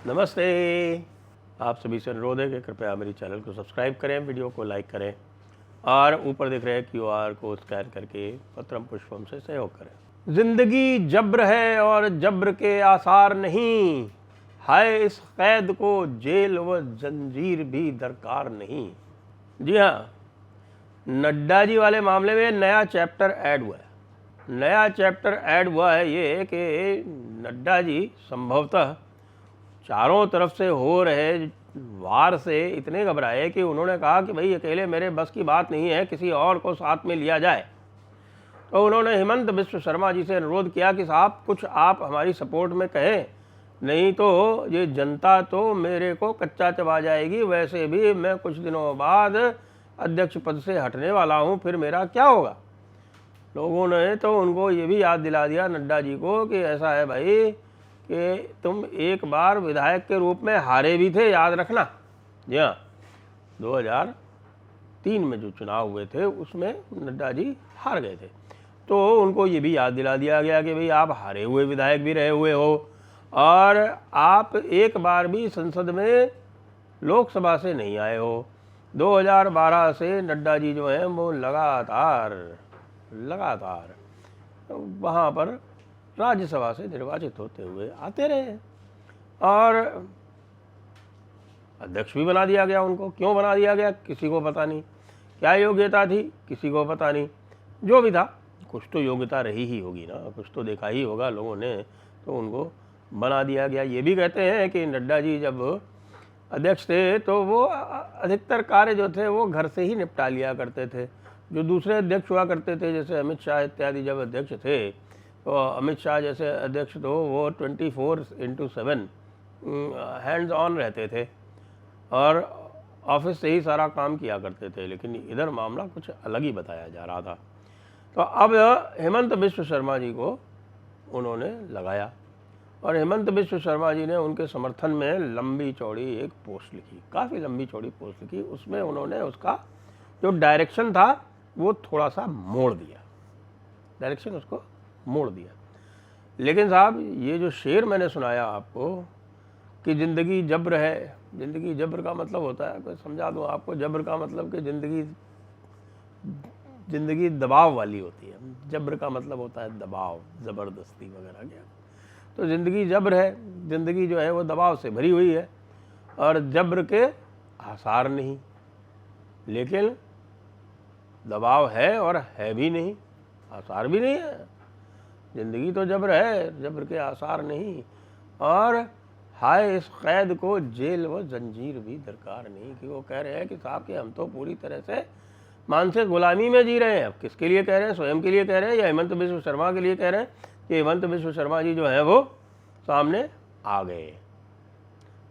नमस्ते। आप सभी से अनुरोध है कि कृपया मेरी चैनल को सब्सक्राइब करें, वीडियो को लाइक करें और ऊपर दिख रहे क्यूआर को स्कैन करके पत्रम पुष्पम से सहयोग करें। जिंदगी जब्र है और जब्र के आसार नहीं, हाय इस कैद को जेल व जंजीर भी दरकार नहीं। जी हाँ, नड्डा जी वाले मामले में नया चैप्टर ऐड हुआ है। नया चैप्टर ऐड हुआ है ये कि नड्डा जी संभवतः चारों तरफ से हो रहे वार से इतने घबराए कि उन्होंने कहा कि भाई अकेले मेरे बस की बात नहीं है, किसी और को साथ में लिया जाए। तो उन्होंने हेमंत बिश्व शर्मा जी से अनुरोध किया कि साहब कुछ आप हमारी सपोर्ट में कहें, नहीं तो ये जनता तो मेरे को कच्चा चबा जाएगी। वैसे भी मैं कुछ दिनों बाद अध्यक्ष पद से हटने वाला हूँ, फिर मेरा क्या होगा। लोगों ने तो उनको ये भी याद दिला दिया नड्डा जी को कि ऐसा है भाई कि तुम एक बार विधायक के रूप में हारे भी थे, याद रखना। जी हाँ, 2003 में जो चुनाव हुए थे उसमें नड्डा जी हार गए थे। तो उनको ये भी याद दिला दिया गया कि भाई आप हारे हुए विधायक भी रहे हुए हो और आप एक बार भी संसद में लोकसभा से नहीं आए हो। 2012 से नड्डा जी जो हैं वो लगातार वहाँ पर राज्यसभा से निर्वाचित होते हुए आते रहे और अध्यक्ष भी बना दिया गया उनको। क्यों बना दिया गया किसी को पता नहीं, क्या योग्यता थी किसी को पता नहीं। जो भी था कुछ तो योग्यता रही ही होगी ना, कुछ तो देखा ही होगा लोगों ने, तो उनको बना दिया गया। ये भी कहते हैं कि नड्डा जी जब अध्यक्ष थे तो वो अधिकतर कार्य जो थे वो घर से ही निपटा लिया करते थे। जो दूसरे अध्यक्ष हुआ करते थे जैसे अमित शाह इत्यादि जब अध्यक्ष थे, तो अमित शाह जैसे अध्यक्ष तो वो 24/7 हैंड्स ऑन रहते थे और ऑफिस से ही सारा काम किया करते थे। लेकिन इधर मामला कुछ अलग ही बताया जा रहा था। तो अब हेमंत बिश्व शर्मा जी को उन्होंने लगाया और हेमंत बिश्व शर्मा जी ने उनके समर्थन में लंबी चौड़ी एक पोस्ट लिखी, काफ़ी लंबी चौड़ी पोस्ट लिखी। उसमें उन्होंने उसका जो डायरेक्शन था वो थोड़ा सा मोड़ दिया, डायरेक्शन उसको मोड़ दिया। लेकिन साहब ये जो शेर मैंने सुनाया आपको कि ज़िंदगी जब्र है, ज़िंदगी जब्र का मतलब होता है, कोई समझा दूँ आपको। जब्र का मतलब कि ज़िंदगी दबाव वाली होती है। जब्र का मतलब होता है दबाव, ज़बरदस्ती वगैरह क्या। तो ज़िंदगी जब्र है, ज़िंदगी जो है वो दबाव से भरी हुई है और जब्र के आसार नहीं। लेकिन दबाव है और है भी नहीं, आसार भी नहीं है। ज़िंदगी तो जब्र है, जब्र के आसार नहीं। और हाय इस कैद को जेल व जंजीर भी दरकार नहीं। कि वो कह रहे हैं कि साहब कि हम तो पूरी तरह से मानसिक गुलामी में जी रहे हैं। अब किसके लिए कह रहे हैं, स्वयं के लिए कह रहे हैं या हेमंत बिश्व शर्मा के लिए कह रहे हैं कि हेमंत बिश्व शर्मा जी जो है वो सामने आ गए।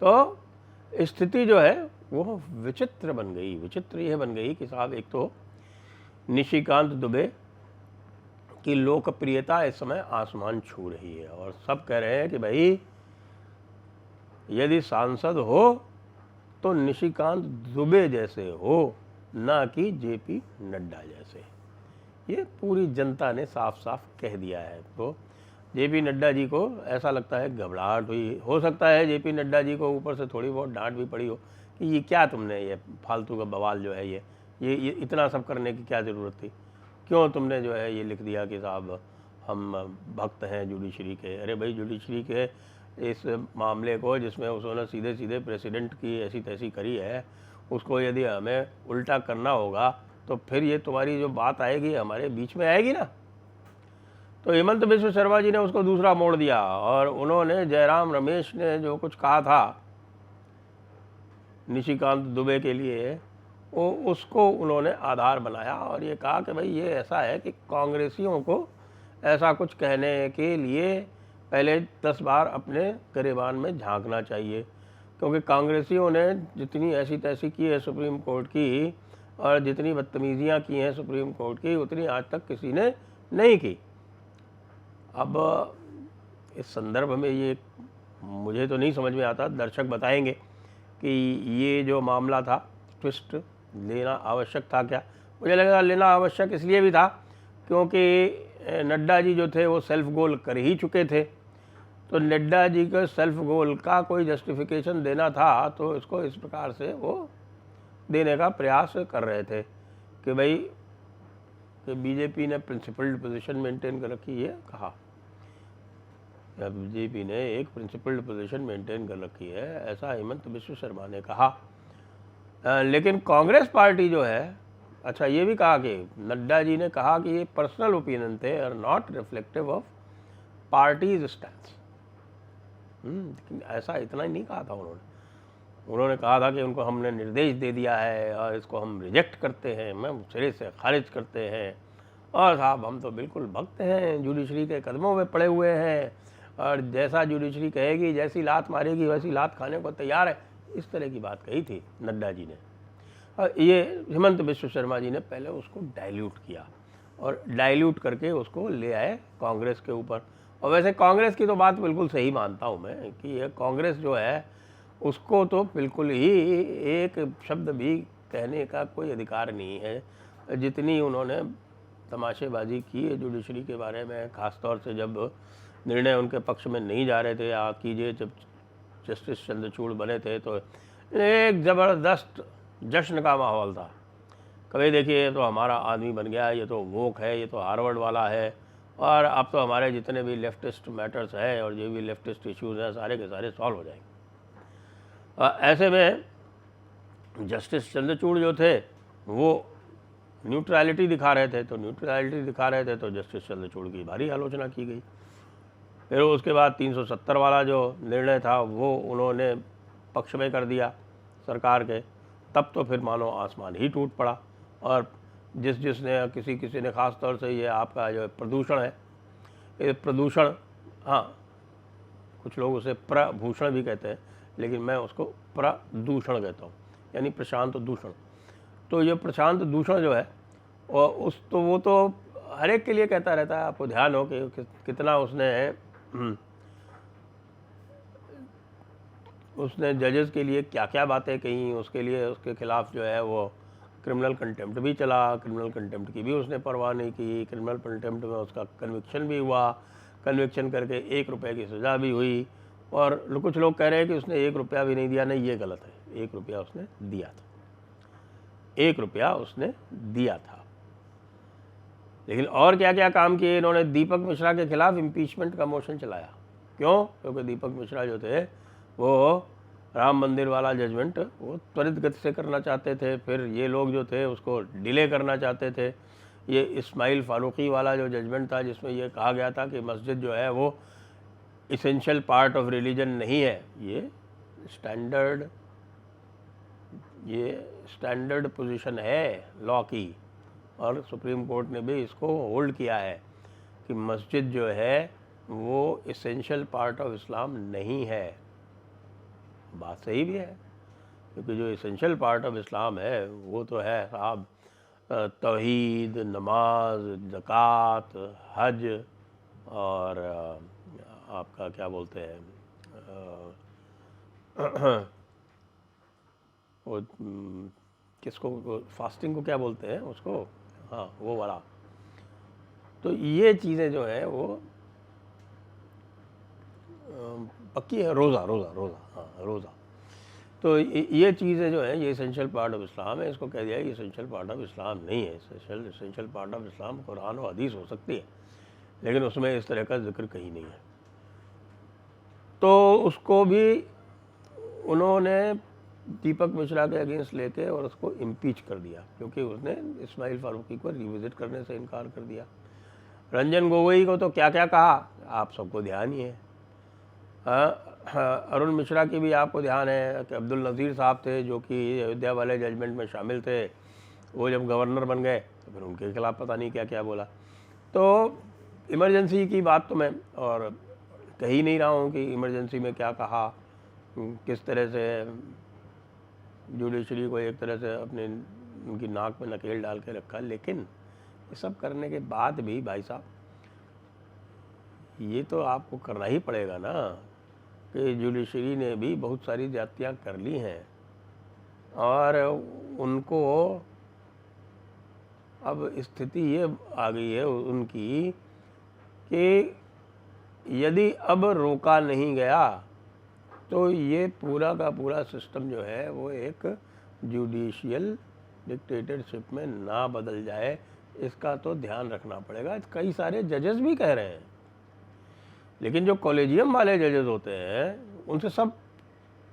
तो स्थिति जो है वो विचित्र बन गई। विचित्र यह बन गई कि साहब एक तो निशिकांत दुबे की लोकप्रियता इस समय आसमान छू रही है और सब कह रहे हैं कि भाई यदि सांसद हो तो निशिकांत दुबे जैसे हो, ना कि जेपी नड्डा जैसे। ये पूरी जनता ने साफ साफ कह दिया है। तो जेपी नड्डा जी को ऐसा लगता है घबराहट हुई। हो सकता है जेपी नड्डा जी को ऊपर से थोड़ी बहुत डांट भी पड़ी हो कि ये क्या तुमने ये फालतू का बवाल जो है ये इतना सब करने की क्या ज़रूरत थी, क्यों तुमने जो है ये लिख दिया कि साहब हम भक्त हैं जुडिशरी के। अरे भाई जुडिशरी के इस मामले को जिसमें उसने सीधे सीधे प्रेसिडेंट की ऐसी तैसी करी है, उसको यदि हमें उल्टा करना होगा तो फिर ये तुम्हारी जो बात आएगी हमारे बीच में आएगी ना। तो हेमंत बिश्व शर्मा जी ने उसको दूसरा मोड़ दिया और उन्होंने जयराम रमेश ने जो कुछ कहा था निशिकांत दुबे के लिए, वो उसको उन्होंने आधार बनाया और ये कहा कि भाई ये ऐसा है कि कांग्रेसियों को ऐसा कुछ कहने के लिए पहले 10 बार अपने गिरेबान में झांकना चाहिए, क्योंकि कांग्रेसियों ने जितनी ऐसी तैसी की है सुप्रीम कोर्ट की और जितनी बदतमीज़ियाँ की हैं सुप्रीम कोर्ट की, उतनी आज तक किसी ने नहीं की। अब इस संदर्भ में ये मुझे तो नहीं समझ में आता, दर्शक बताएंगे कि ये जो मामला था ट्विस्ट लेना आवश्यक था क्या। मुझे लगा लेना आवश्यक इसलिए भी था क्योंकि नड्डा जी जो थे वो सेल्फ गोल कर ही चुके थे। तो नड्डा जी के सेल्फ गोल का कोई जस्टिफिकेशन देना था तो इसको इस प्रकार से वो देने का प्रयास कर रहे थे कि भाई कि बीजेपी ने प्रिंसिपल्ड पोजीशन मेंटेन कर रखी है, कहा बीजेपी ने एक प्रिंसिपल्ड पोजीशन मेंटेन कर रखी है, ऐसा हेमंत बिश्व शर्मा ने कहा। लेकिन कांग्रेस पार्टी जो है, अच्छा ये भी कहा कि नड्डा जी ने कहा कि ये पर्सनल ओपिनियन थे और not reflective of parties stand. लेकिन ऐसा इतना ही नहीं कहा था उन्होंने कहा था कि उनको हमने निर्देश दे दिया है और इसको हम रिजेक्ट करते हैं, मैं सिरे से खारिज करते हैं, और साहब हम तो बिल्कुल भक्त हैं, जुडिशरी के कदमों में पड़े हुए हैं और जैसा जुडिशरी कहेगी, जैसी लात मारेगी वैसी लात खाने को तैयार है। इस तरह की बात कही थी नड्डा जी ने। और ये हेमंत बिश्व शर्मा जी ने पहले उसको डाइल्यूट किया और डाइल्यूट करके उसको ले आए कांग्रेस के ऊपर। और वैसे कांग्रेस की तो बात बिल्कुल सही मानता हूँ मैं कि ये कांग्रेस जो है उसको तो बिल्कुल ही एक शब्द भी कहने का कोई अधिकार नहीं है। जितनी उन्होंने तमाशेबाजी की है जुडिशरी के बारे में, ख़ासतौर से जब निर्णय उनके पक्ष में नहीं जा रहे थे, आप कीजिए जब जस्टिस चंद्रचूड़ बने थे तो एक ज़बरदस्त जश्न का माहौल था। कभी देखिए ये तो हमारा आदमी बन गया, ये तो वोक है, ये तो हार्वर्ड वाला है, और अब तो हमारे जितने भी लेफ्टिस्ट मैटर्स हैं और जो भी लेफ्टिस्ट इश्यूज़ हैं सारे के सारे सॉल्व हो जाएंगे। ऐसे में जस्टिस चंद्रचूड़ जो थे वो न्यूट्रलिटी दिखा रहे थे, तो न्यूट्रलिटी दिखा रहे थे तो जस्टिस चंद्रचूड़ की भारी आलोचना की गई। फिर उसके बाद 370 वाला जो निर्णय था वो उन्होंने पक्ष में कर दिया सरकार के, तब तो फिर मानो आसमान ही टूट पड़ा। और जिसने किसी ने ख़ास तौर से ये आपका जो प्रदूषण है, ये प्रदूषण, हाँ कुछ लोग उसे प्रभूषण भी कहते हैं, लेकिन मैं उसको प्रदूषण कहता हूँ, यानी प्रशांत दूषण। तो ये प्रशांत दूषण जो है और वो तो हर एक के लिए कहता रहता है। आपको ध्यान हो कि कितना उसने जजेस के लिए क्या क्या बातें कही, उसके लिए उसके खिलाफ जो है वो क्रिमिनल कंटेम्प्ट भी चला, क्रिमिनल कंटेम्प्ट की भी उसने परवाह नहीं की, क्रिमिनल कंटेम्प्ट में उसका कन्विक्शन भी हुआ, कन्विक्शन करके 1 रुपये की सज़ा भी हुई। और कुछ लोग कह रहे हैं कि उसने 1 रुपया भी नहीं दिया, नहीं ये गलत है, 1 रुपया उसने दिया था, 1 रुपया उसने दिया था। लेकिन और क्या क्या काम किए इन्होंने। दीपक मिश्रा के खिलाफ इम्पीचमेंट का मोशन चलाया। क्यों? क्योंकि दीपक मिश्रा जो थे वो राम मंदिर वाला जजमेंट वो त्वरित गति से करना चाहते थे, फिर ये लोग जो थे उसको डिले करना चाहते थे। ये इस्माइल फारूकी वाला जो जजमेंट था जिसमें ये कहा गया था कि मस्जिद जो है वो इसेंशियल पार्ट ऑफ रिलीजन नहीं है, ये स्टैंडर्ड पोजीशन है लॉ की, और सुप्रीम कोर्ट ने भी इसको होल्ड किया है कि मस्जिद जो है वो इसेंशियल पार्ट ऑफ इस्लाम नहीं है। बात सही भी है, क्योंकि जो इसेंशियल पार्ट ऑफ इस्लाम है वो तो है साहब तौहीद, नमाज, ज़कात, हज, और आपका क्या बोलते हैं वो किसको, फास्टिंग को क्या बोलते हैं उसको, हाँ वो वाला। तो ये चीज़ें जो है वो पक्की है। रोज़ा, हाँ रोज़ा। तो ये चीज़ें जो है ये इसेंशियल पार्ट ऑफ इस्लाम है। इसको कह दिया ये इसेंशियल पार्ट ऑफ इस्लाम नहीं है। Essential part of Islam Quran और हदीस हो सकती है, लेकिन उसमें इस तरह का जिक्र कहीं नहीं है। तो उसको भी उन्होंने दीपक मिश्रा के अगेंस्ट लेके और उसको इम्पीच कर दिया, क्योंकि उसने इस्माइल फारूकी को रिविजिट करने से इनकार कर दिया। रंजन गोगोई को तो क्या क्या कहा आप सबको ध्यान ही है। अरुण मिश्रा की भी आपको ध्यान है कि अब्दुल नज़ीर साहब थे जो कि अयोध्या वाले जजमेंट में शामिल थे, वो जब गवर्नर बन गए तो फिर उनके खिलाफ पता नहीं क्या क्या बोला। तो इमरजेंसी की बात तो मैं और कह ही नहीं रहा हूँ कि इमरजेंसी में क्या कहा, किस तरह से जुडिशरी को एक तरह से अपने उनकी नाक में नकेल डाल के रखा। लेकिन ये सब करने के बाद भी भाई साहब ये तो आपको करना ही पड़ेगा ना कि जुडिशरी ने भी बहुत सारी जातियाँ कर ली हैं और उनको अब स्थिति ये आ गई है उनकी कि यदि अब रोका नहीं गया तो ये पूरा का पूरा सिस्टम जो है वो एक जुडिशियल डिक्टेटरशिप में ना बदल जाए, इसका तो ध्यान रखना पड़ेगा। कई सारे जजेस भी कह रहे हैं, लेकिन जो कॉलेजियम वाले जजेस होते हैं उनसे सब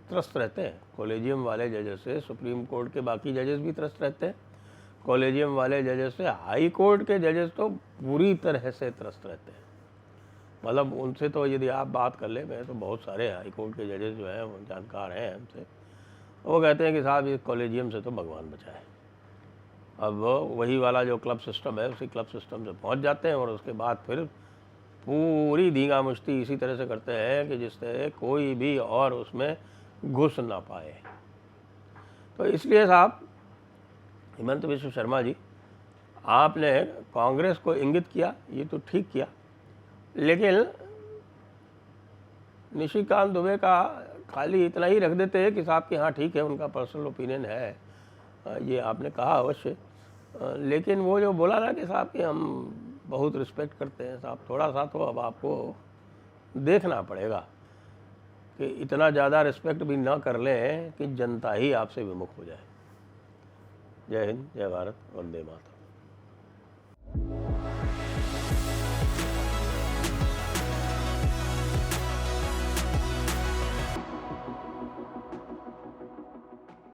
त्रस्त रहते हैं। कॉलेजियम वाले जजेस से सुप्रीम कोर्ट के बाकी जजेस भी त्रस्त रहते हैं, कॉलेजियम वाले जजेस से हाई कोर्ट के जजेस तो पूरी तरह से त्रस्त रहते हैं। मतलब उनसे तो यदि आप बात कर ले, मैं तो बहुत सारे हाई कोर्ट के जजेस जो हैं वो जानकार हैं हमसे, वो कहते हैं कि साहब ये कॉलेजियम से तो भगवान बचाए। अब वही वाला जो क्लब सिस्टम है उसी क्लब सिस्टम से पहुंच जाते हैं और उसके बाद फिर पूरी धींगा मुश्ती इसी तरह से करते हैं कि जिससे कोई भी और उसमें घुस ना पाए। तो इसलिए साहब हिमंत विश्व शर्मा जी, आपने कांग्रेस को इंगित किया, ये तो ठीक किया, लेकिन निशिकांत दुबे का खाली इतना ही रख देते हैं कि साहब कि हाँ ठीक है उनका पर्सनल ओपिनियन है, ये आपने कहा अवश्य, लेकिन वो जो बोला ना कि साहब कि हम बहुत रिस्पेक्ट करते हैं, साहब थोड़ा सा तो अब आपको देखना पड़ेगा कि इतना ज़्यादा रिस्पेक्ट भी ना कर लें कि जनता ही आपसे विमुख हो जाए। जय हिंद, जय भारत, वंदे मातरम।